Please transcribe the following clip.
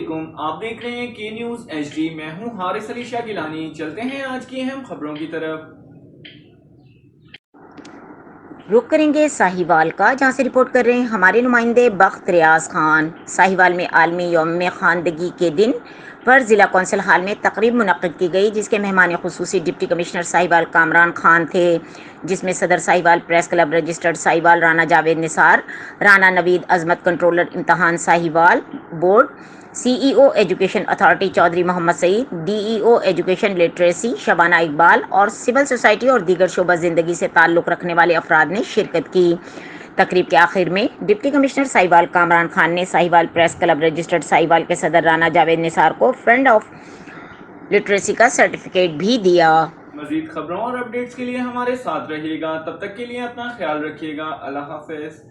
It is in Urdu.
علیکم، آپ دیکھ رہے ہیں کے نیوز ایچ ڈی۔ میں ہوں حارث علی شاہ گیلانی۔ چلتے ہیں آج کی اہم خبروں کی طرف۔ رخ کریں گے ساہیوال کا، جہاں سے رپورٹ کر رہے ہیں ہمارے نمائندے بخت ریاض خان۔ ساہیوال میں عالمی یوم خواندگی کے دن پر ضلع کونسل ہال میں تقریب منعقد کی گئی، جس کے مہمان خصوصی ڈپٹی کمشنر ساہیوال کامران خان تھے، جس میں صدر Sahiwal press club registered Sahiwal Rana Javed Nisar, Rana Naveed Azmat controller امتحان Sahiwal board, C E O education authority Chaudhry Muhammad Saeed, D E O education literacy Shabana Iqbal اور سول سوسائٹی اور دیگر شعبہ زندگی سے تعلق رکھنے والے افراد نے شرکت کی۔ تقریب کے آخر میں ڈپٹی کمشنر ساہیوال کامران خان نے Sahiwal press club registered Sahiwal کے صدر رانا جاوید نثار کو فرینڈ آف لٹریسی کا سرٹیفکیٹ بھی دیا۔ مزید خبروں اور اپڈیٹس کے لیے ہمارے ساتھ رہیے گا، تب تک کے لیے اپنا خیال رکھیے گا۔ اللہ حافظ۔